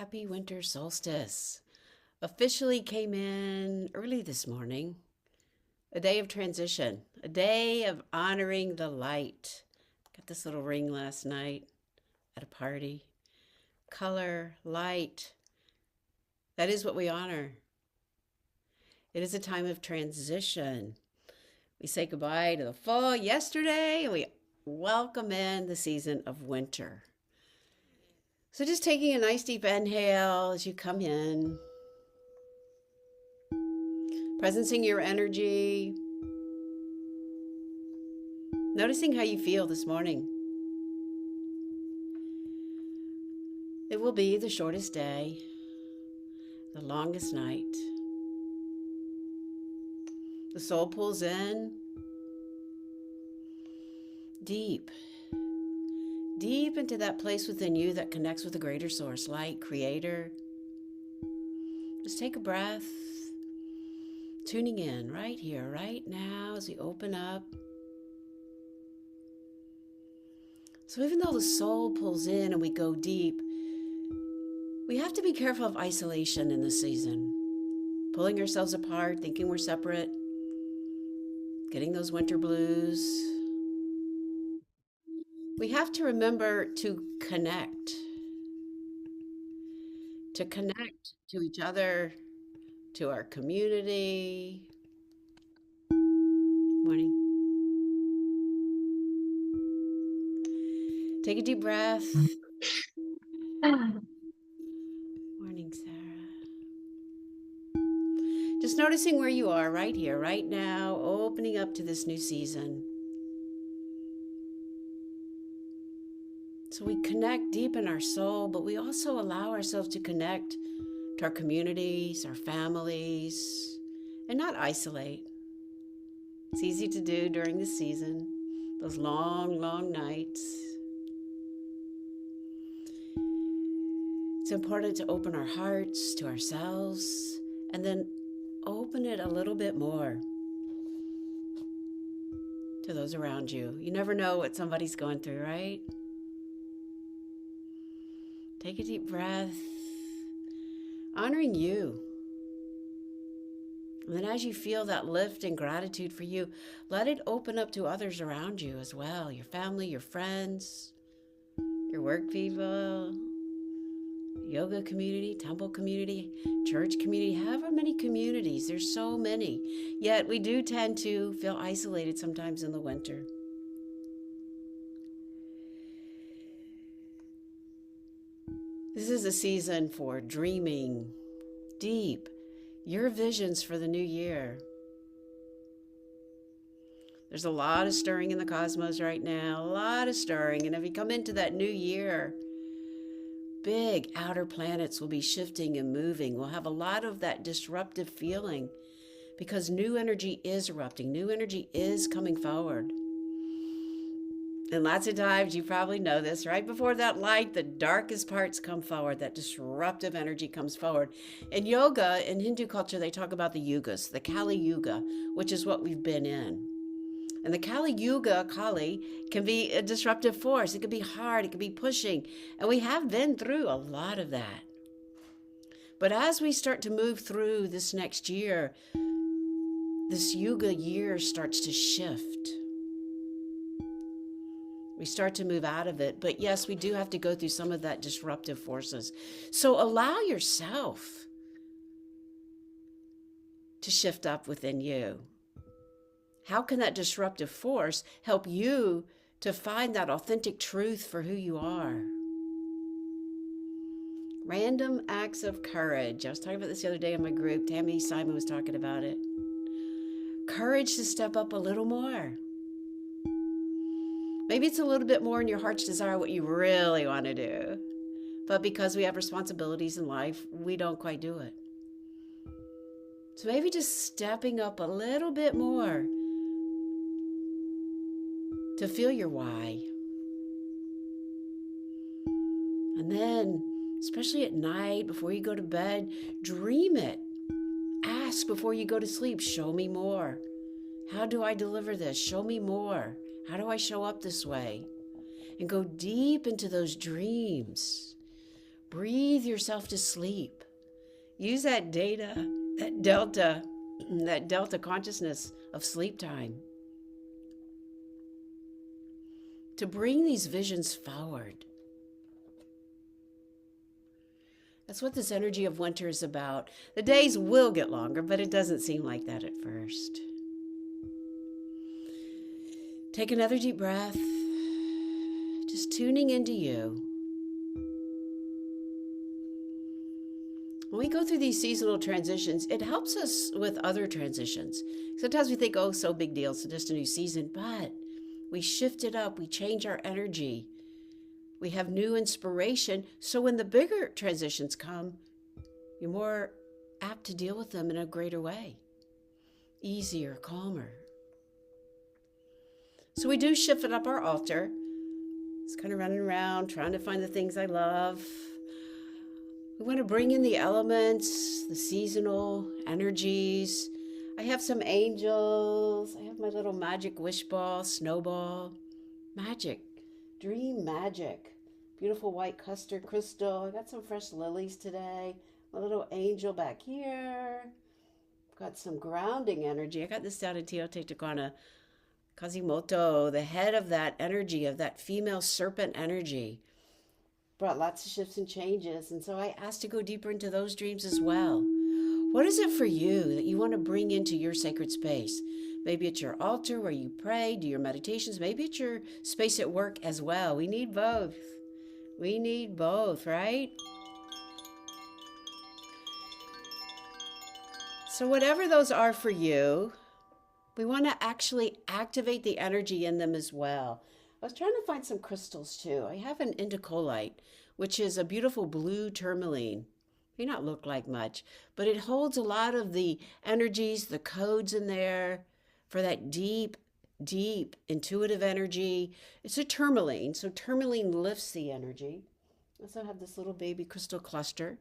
Happy Winter Solstice. Officially came in early this morning. A day of transition, a day of honoring the light. Got this little ring last night at a party. Color, light, that is what we honor. It is a time of transition. We say goodbye to the fall yesterday and we welcome in the season of winter. So just taking a nice deep inhale as you come in, presencing your energy, noticing how you feel this morning. It will be the shortest day, the longest night. The soul pulls in deep into that place within you that connects with the greater source, light, creator. Just take a breath, tuning in right here, right now as we open up. So even though the soul pulls in and we go deep, we have to be careful of isolation in this season. Pulling ourselves apart, thinking we're separate, getting those winter blues. We have to remember to connect to each other, to our community. Morning. Take a deep breath. Morning, Sarah. Just noticing where you are right here, right now, opening up to this new season. So we connect deep in our soul, but we also allow ourselves to connect to our communities, our families, and not isolate. It's easy to do during the season, those long, long nights. It's important to open our hearts to ourselves and then open it a little bit more to those around you. You never know what somebody's going through, right? Take a deep breath, honoring you. And then as you feel that lift and gratitude for you, let it open up to others around you as well. Your family, your friends, your work people, yoga community, temple community, church community, however many communities. There's so many. Yet we do tend to feel isolated sometimes in the winter. This is a season for dreaming deep, your visions for the new year. There's a lot of stirring in the cosmos right now, a lot of stirring. And if we come into that new year, big outer planets will be shifting and moving. We'll have a lot of that disruptive feeling because new energy is erupting. New energy is coming forward. And lots of times, you probably know this, right before that light, the darkest parts come forward, that disruptive energy comes forward. In yoga, in Hindu culture, they talk about the yugas, the Kali Yuga, which is what we've been in. And the Kali Yuga, Kali, can be a disruptive force. It can be hard, it can be pushing. And we have been through a lot of that. But as we start to move through this next year, this Yuga year starts to shift. We start to move out of it. But yes, we do have to go through some of that disruptive forces. So allow yourself to shift up within you. How can that disruptive force help you to find that authentic truth for who you are? Random acts of courage. I was talking about this the other day in my group. Tammy Simon was talking about it. Courage to step up a little more. Maybe it's a little bit more in your heart's desire what you really want to do. But because we have responsibilities in life, we don't quite do it. So maybe just stepping up a little bit more to feel your why. And then, especially at night, before you go to bed, dream it. Ask before you go to sleep, show me more. How do I deliver this? Show me more. How do I show up this way? And go deep into those dreams. Breathe yourself to sleep. Use that delta consciousness of sleep time to bring these visions forward. That's what this energy of winter is about. The days will get longer, but it doesn't seem like that at first. Take another deep breath, just tuning into you. When we go through these seasonal transitions, it helps us with other transitions. Sometimes we think, oh, so big deal, it's just a new season, but we shift it up, we change our energy. We have new inspiration, so when the bigger transitions come, you're more apt to deal with them in a greater way, easier, calmer. So we do shift it up our altar. It's kind of running around, trying to find the things I love. We want to bring in the elements, the seasonal energies. I have some angels. I have my little magic wish ball, snowball. Magic, dream magic. Beautiful white custard crystal. I got some fresh lilies today. My little angel back here. Got some grounding energy. I got this down in Teotihuacana. Kazimoto, the head of that energy, of that female serpent energy. Brought lots of shifts and changes. And so I asked to go deeper into those dreams as well. What is it for you that you want to bring into your sacred space? Maybe it's your altar where you pray, do your meditations. Maybe it's your space at work as well. We need both. We need both, right? So whatever those are for you, we want to actually activate the energy in them as well. I was trying to find some crystals too. I have an indicolite, which is a beautiful blue tourmaline. May not look like much, but it holds a lot of the energies, the codes in there for that deep intuitive energy. It's a tourmaline, so tourmaline lifts the energy. I also have this little baby crystal cluster.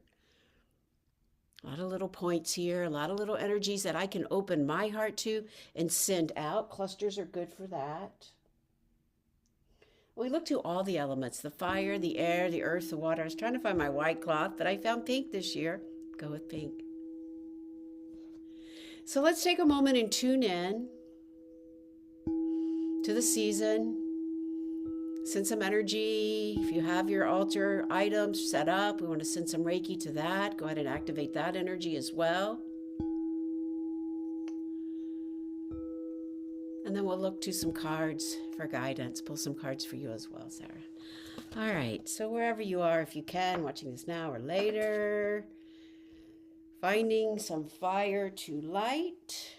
A lot of little points here, a lot of little energies that I can open my heart to and send out. Clusters are good for that. We look to all the elements, the fire, the air, the earth, the water. I was trying to find my white cloth, but I found pink this year. Go with pink. So let's take a moment and tune in to the season. Send some energy. If you have your altar items set up, we want to send some Reiki to that. Go ahead and activate that energy as well. And then we'll look to some cards for guidance. Pull some cards for you as well, Sarah. All right, so wherever you are, if you can, watching this now or later, finding some fire to light.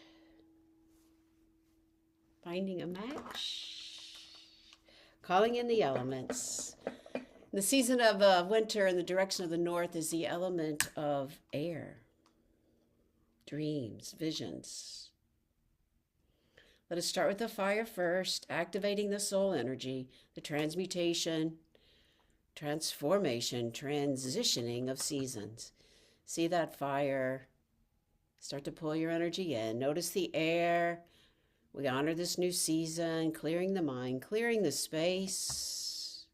Finding a match. Calling in the elements. The season of winter in the direction of the north is the element of air. Dreams, visions. Let us start with the fire first, activating the soul energy, the transmutation, transformation, transitioning of seasons. See that fire. Start to pull your energy in. Notice the air. We honor this new season, clearing the mind, clearing the space,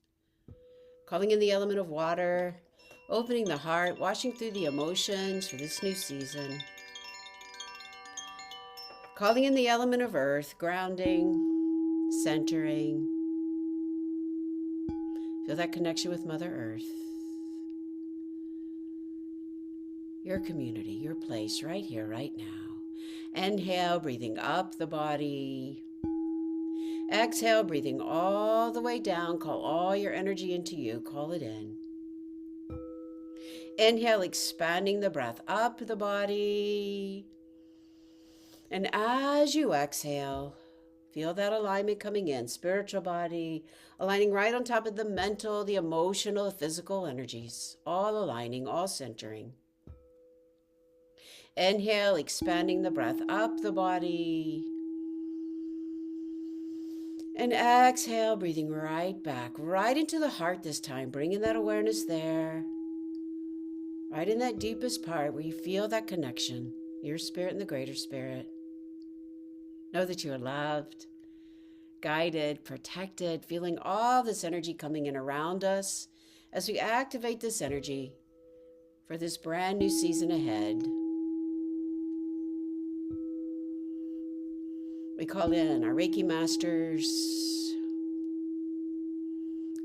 calling in the element of water, opening the heart, washing through the emotions for this new season. Calling in the element of earth, grounding, centering. Feel that connection with Mother Earth. Your community, your place, right here, right now. Inhale, breathing up the body. Exhale, breathing all the way down. Call all your energy into you. Call it in. Inhale, expanding the breath up the body. And as you exhale, feel that alignment coming in. Spiritual body, aligning right on top of the mental, the emotional, the physical energies. All aligning, all centering. Inhale, expanding the breath up the body. And exhale, breathing right back, right into the heart this time, bringing that awareness there. Right in that deepest part where you feel that connection, your spirit and the greater spirit. Know that you are loved, guided, protected, feeling all this energy coming in around us as we activate this energy for this brand new season ahead. We call in our Reiki masters,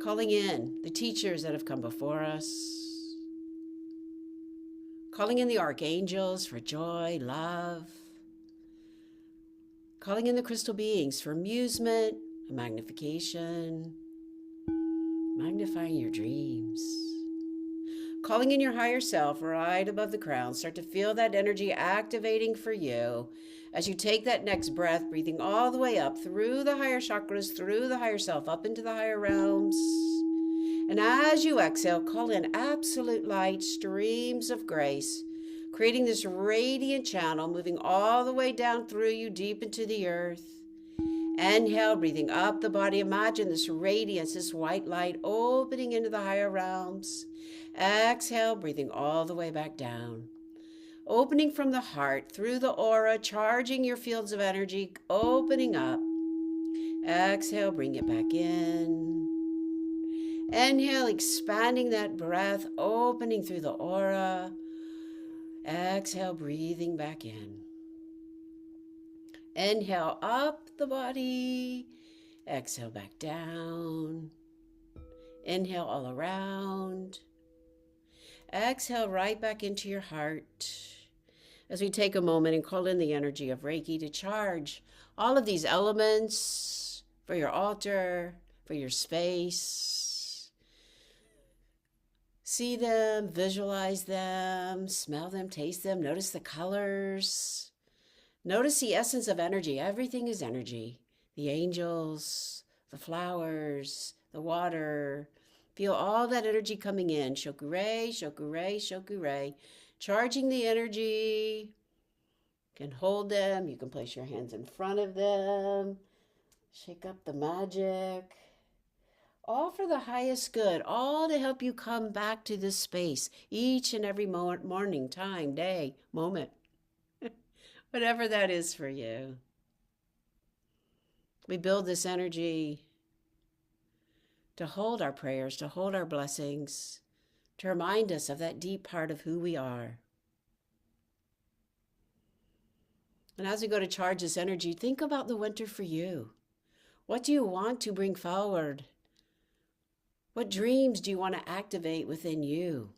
calling in the teachers that have come before us, calling in the archangels for joy, love, calling in the crystal beings for amusement, magnification, magnifying your dreams. Calling in your higher self right above the crown. Start to feel that energy activating for you as you take that next breath, breathing all the way up through the higher chakras, through the higher self, up into the higher realms. And as you exhale, call in absolute light, streams of grace, creating this radiant channel, moving all the way down through you, deep into the earth. Inhale, breathing up the body. Imagine this radiance, this white light opening into the higher realms. Exhale, breathing all the way back down. Opening from the heart, through the aura, charging your fields of energy, opening up. Exhale, bring it back in. Inhale, expanding that breath, opening through the aura. Exhale, breathing back in. Inhale, up the body. Exhale, back down. Inhale, all around. Exhale, right back into your heart. As we take a moment and call in the energy of Reiki to charge all of these elements for your altar, for your space. See them, visualize them, smell them, taste them, notice the colors. Notice the essence of energy. Everything is energy. The angels, the flowers, the water. Feel all that energy coming in. Shokugure, shokugure, shokugure. Charging the energy. You can hold them. You can place your hands in front of them. Shake up the magic. All for the highest good. All to help you come back to this space each and every morning, time, day, moment. Whatever that is for you. We build this energy to hold our prayers, to hold our blessings, to remind us of that deep part of who we are. And as we go to charge this energy, think about the winter for you. What do you want to bring forward? What dreams do you want to activate within you?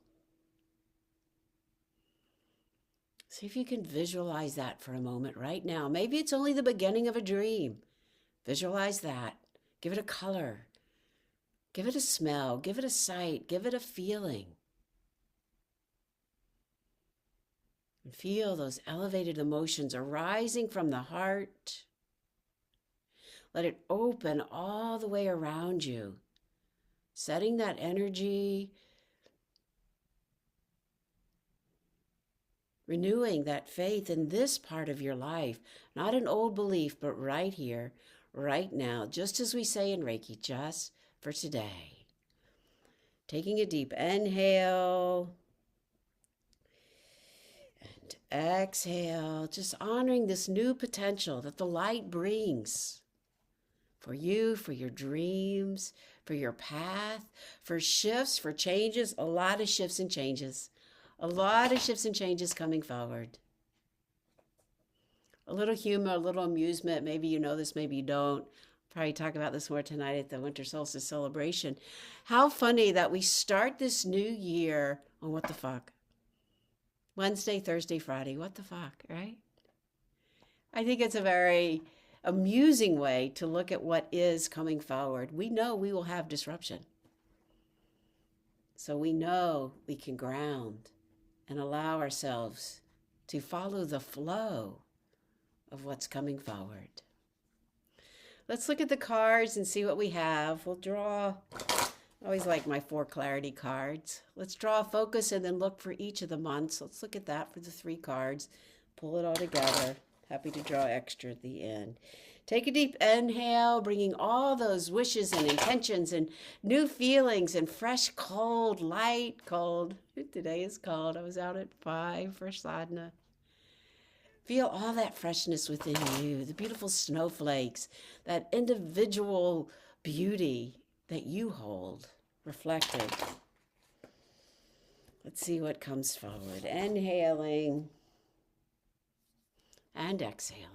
See if you can visualize that for a moment right now. Maybe it's only the beginning of a dream. Visualize that. Give it a color. Give it a smell. Give it a sight. Give it a feeling. And feel those elevated emotions arising from the heart. Let it open all the way around you, setting that energy, renewing that faith in this part of your life, not an old belief, but right here, right now, just as we say in Reiki, just for today. Taking a deep inhale and exhale, just honoring this new potential that the light brings for you, for your dreams, for your path, for shifts, for changes, a lot of shifts and changes. A lot of shifts and changes coming forward. A little humor, a little amusement. Maybe you know this, maybe you don't. Probably talk about this more tonight at the Winter Solstice celebration. How funny that we start this new year on what the fuck? Wednesday, Thursday, Friday. What the fuck, right? I think it's a very amusing way to look at what is coming forward. We know we will have disruption. So we know we can ground and allow ourselves to follow the flow of what's coming forward. Let's look at the cards and see what we have. We'll draw, I always like my 4 clarity cards. Let's draw a focus and then look for each of the months. Let's look at that for the 3 cards. Pull it all together. Happy to draw extra at the end. Take a deep inhale, bringing all those wishes and intentions and new feelings and fresh, cold, light, cold. Today is cold. I was out at 5 for sadhana. Feel all that freshness within you, the beautiful snowflakes, that individual beauty that you hold reflected Let's see what comes forward. Inhaling and exhaling.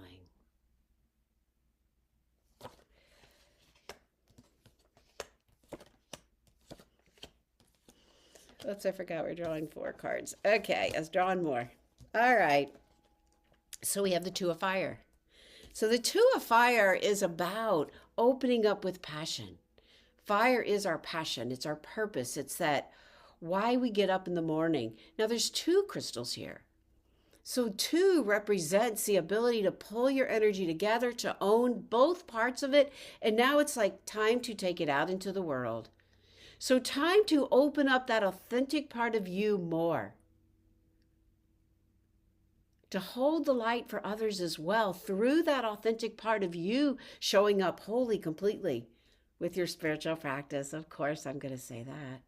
Oops, I forgot we're drawing 4 cards. Okay, I was drawing more. All right. So we have the Two of Fire. So the Two of Fire is about opening up with passion. Fire is our passion. It's our purpose. It's that why we get up in the morning. Now there's 2 crystals here. So 2 represents the ability to pull your energy together, to own both parts of it. And now it's like time to take it out into the world. So time to open up that authentic part of you more. To hold the light for others as well through that authentic part of you showing up wholly, completely with your spiritual practice. Of course, I'm going to say that.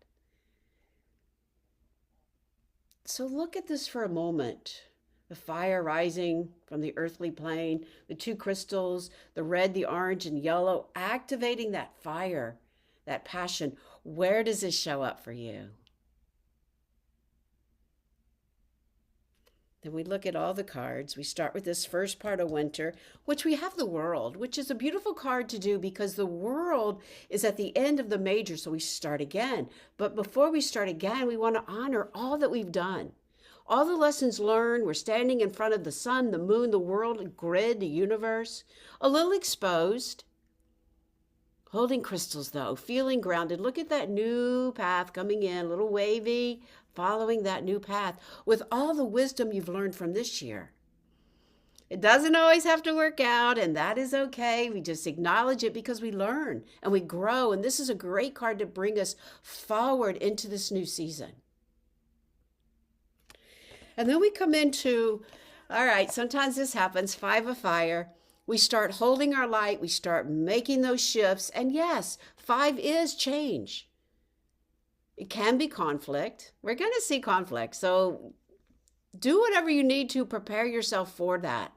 So look at this for a moment. The fire rising from the earthly plane, the 2 crystals, the red, the orange, and yellow, activating that fire, that passion. Where does this show up for you? Then we look at all the cards. We start with this first part of winter, which we have the world, which is a beautiful card to do because the world is at the end of the major, so we start again. But before we start again, we want to honor all that we've done. All the lessons learned. We're standing in front of the sun, the moon, the world, grid, the universe, a little exposed. Holding crystals though, feeling grounded. Look at that new path coming in, a little wavy, following that new path with all the wisdom you've learned from this year. It doesn't always have to work out, and that is okay. We just acknowledge it because we learn and we grow. And this is a great card to bring us forward into this new season. And then we come into, all right, sometimes this happens, 5 of Fire. We start holding our light. We start making those shifts. And yes, 5 is change. It can be conflict. We're going to see conflict. So do whatever you need to prepare yourself for that.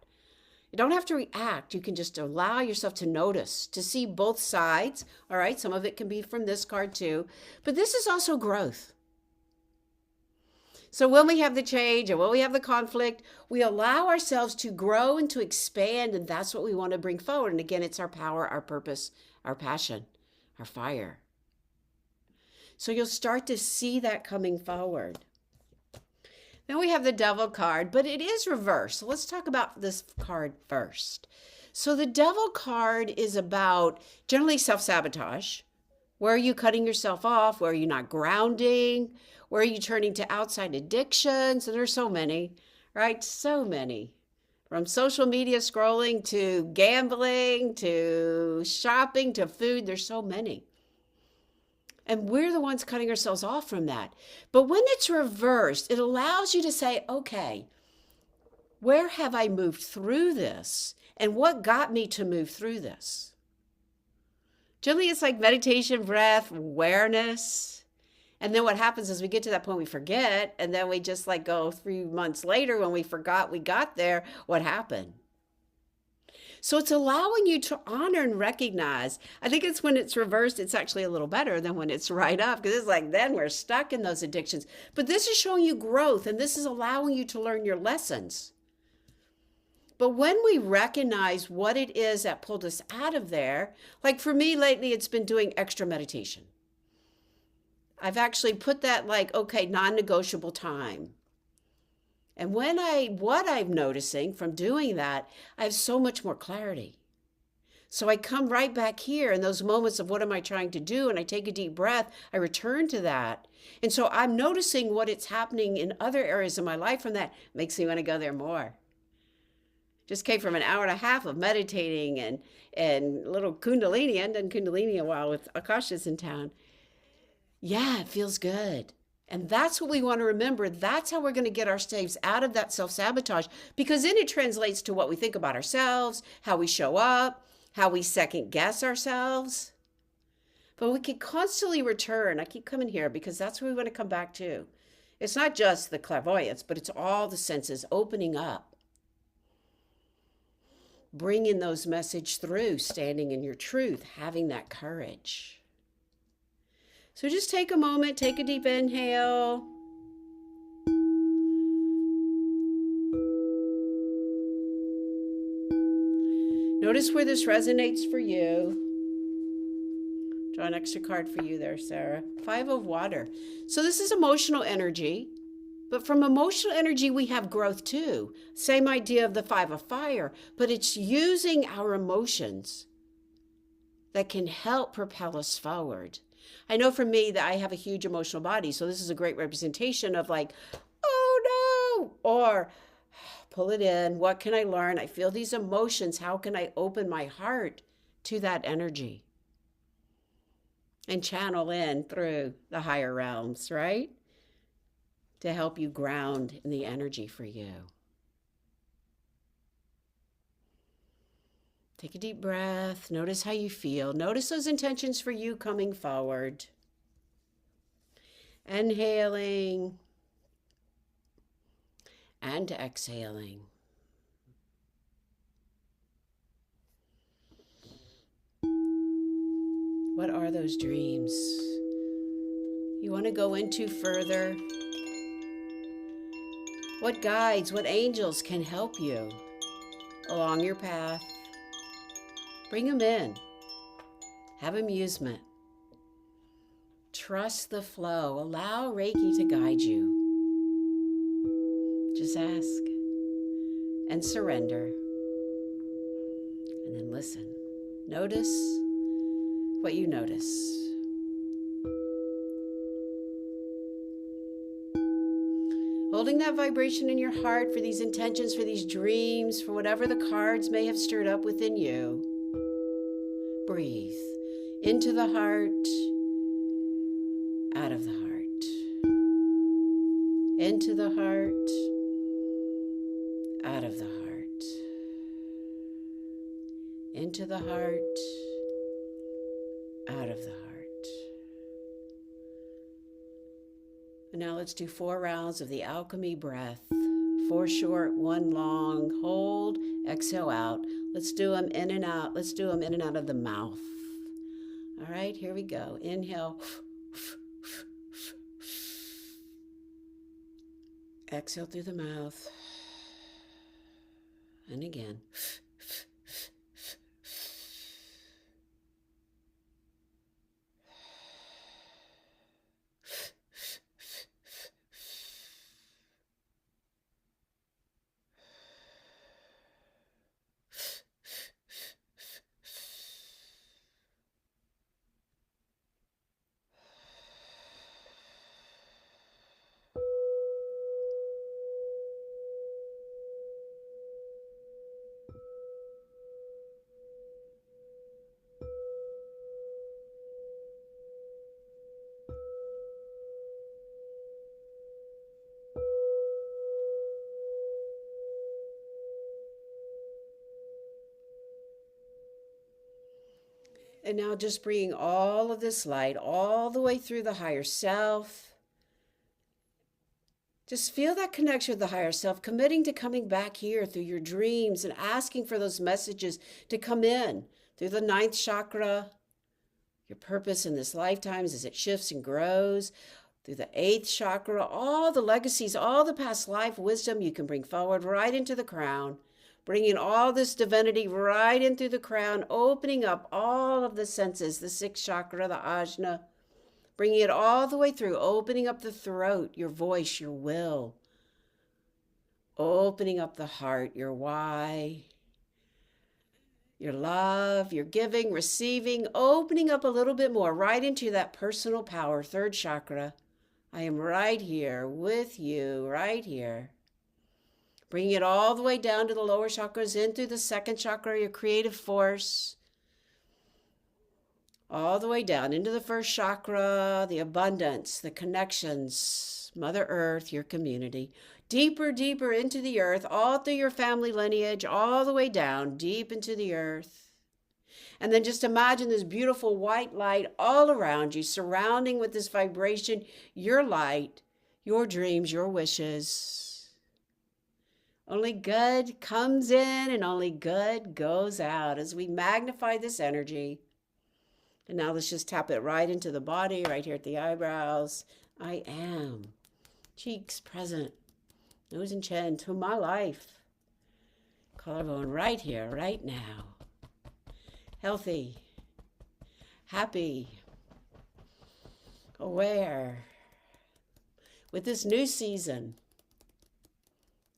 You don't have to react. You can just allow yourself to notice, to see both sides. All right, some of it can be from this card too. But this is also growth. So when we have the change and when we have the conflict, we allow ourselves to grow and to expand, and that's what we want to bring forward. And again, it's our power, our purpose, our passion, our fire. So you'll start to see that coming forward. Then we have the Devil card, but it is reversed. So let's talk about this card first. So the Devil card is about generally self-sabotage. Where are you cutting yourself off? Where are you not grounding? Where are you turning to outside addictions? And there's so many, right? So many. From social media scrolling to gambling to shopping to food, there's so many. And we're the ones cutting ourselves off from that. But when it's reversed, it allows you to say, okay, where have I moved through this? And what got me to move through this? Generally, it's like meditation, breath, awareness. And then what happens is we get to that point, we forget. And then we just like go 3 months later when we forgot we got there, what happened? So it's allowing you to honor and recognize. I think it's when it's reversed, it's actually a little better than when it's right up, because it's like then we're stuck in those addictions. But this is showing you growth, and this is allowing you to learn your lessons. But when we recognize what it is that pulled us out of there, like for me lately, it's been doing extra meditation. I've actually put that like, okay, non-negotiable time. And what I'm noticing from doing that, I have so much more clarity. So I come right back here in those moments of what am I trying to do? And I take a deep breath, I return to that. And so I'm noticing what it's happening in other areas of my life from that. Makes me want to go there more. Just came from an hour and a half of meditating and little Kundalini. I hadn't done Kundalini in a while with Akasha's in town. Yeah, it feels good. And that's what we want to remember. That's how we're going to get ourselves out of that self-sabotage, because then it translates to what we think about ourselves, how we show up, how we second guess ourselves. But we can constantly return. I keep coming here because that's what we want to come back to. It's not just the clairvoyance, but it's all the senses opening up. Bringing those messages through, standing in your truth, having that courage. So just take a moment, take a deep inhale. Notice where this resonates for you. Draw an extra card for you there, Sarah. 5 of water. So this is emotional energy. But from emotional energy, we have growth too. Same idea of the 5 of fire, but it's using our emotions that can help propel us forward. I know for me that I have a huge emotional body, so this is a great representation of like, oh no, or pull it in. What can I learn? I feel these emotions. How can I open my heart to that energy and channel in through the higher realms, right? To help you ground in the energy for you. Take a deep breath. Notice how you feel. Notice those intentions for you coming forward. Inhaling and exhaling. What are those dreams you want to go into further? What guides, what angels can help you along your path? Bring them in. Have amusement. Trust the flow. Allow Reiki to guide you. Just ask and surrender. And then listen. Notice what you notice. Holding that vibration in your heart for these intentions, for these dreams, for whatever the cards may have stirred up within you. Breathe into the heart, out of the heart. Into the heart, out of the heart. Into the heart, out of the heart. And now let's do 4 rounds of the alchemy breath. 4 short, 1 long. Hold, exhale out. Let's do them in and out. Let's do them in and out of the mouth. All right, here we go. Inhale. Exhale through the mouth. And again. And now just bringing all of this light all the way through the higher self. Just feel that connection with the higher self, committing to coming back here through your dreams and asking for those messages to come in through the 9th chakra, your purpose in this lifetime as it shifts and grows, through the 8th chakra, all the legacies, all the past life wisdom you can bring forward right into the crown. Bringing all this divinity right in through the crown, opening up all of the senses, the 6th chakra, the ajna, bringing it all the way through, opening up the throat, your voice, your will, opening up the heart, your why, your love, your giving, receiving, opening up a little bit more right into that personal power, 3rd chakra. I am right here with you, right here. Bringing it all the way down to the lower chakras, in through the 2nd chakra, your creative force. All the way down into the 1st chakra, the abundance, the connections, Mother Earth, your community. Deeper, deeper into the earth, all through your family lineage, all the way down, deep into the earth. And then just imagine this beautiful white light all around you, surrounding with this vibration, your light, your dreams, your wishes. Only good comes in and only good goes out as we magnify this energy. And now let's just tap it right into the body, right here at the eyebrows. I am. Cheeks present. Nose and chin to my life. Collarbone right here, right now. healthy, happy, aware. With this new season,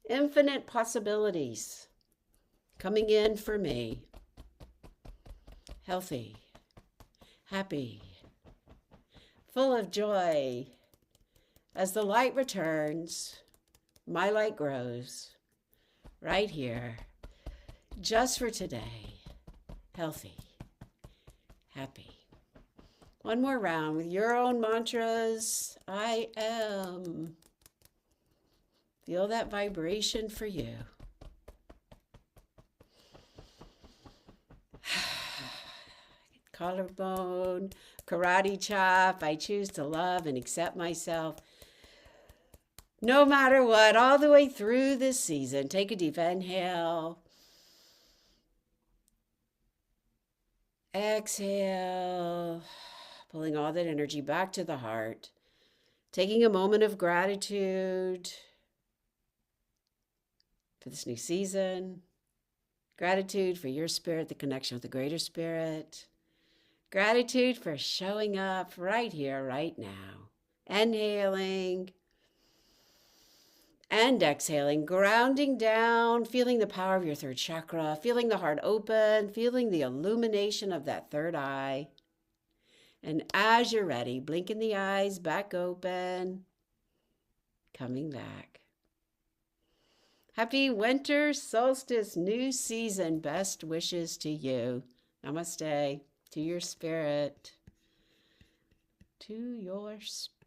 infinite possibilities coming in for me. Healthy, happy, full of joy. As the light returns, my light grows right here, just for today. Healthy, happy. One more round with your own mantras. I am. Feel that vibration for you. Collarbone, karate chop. I choose to love and accept myself no matter what, all the way through this season. Take a deep inhale. Exhale, pulling all that energy back to the heart. Taking a moment of gratitude for this new season. Gratitude for your spirit, the connection with the greater spirit. Gratitude for showing up right here, right now. Inhaling and exhaling, grounding down, feeling the power of your third chakra, feeling the heart open, feeling the illumination of that third eye. And as you're ready, blinking the eyes back open, coming back. Happy winter solstice, new season. Best wishes to you. Namaste. To your spirit. To your spirit.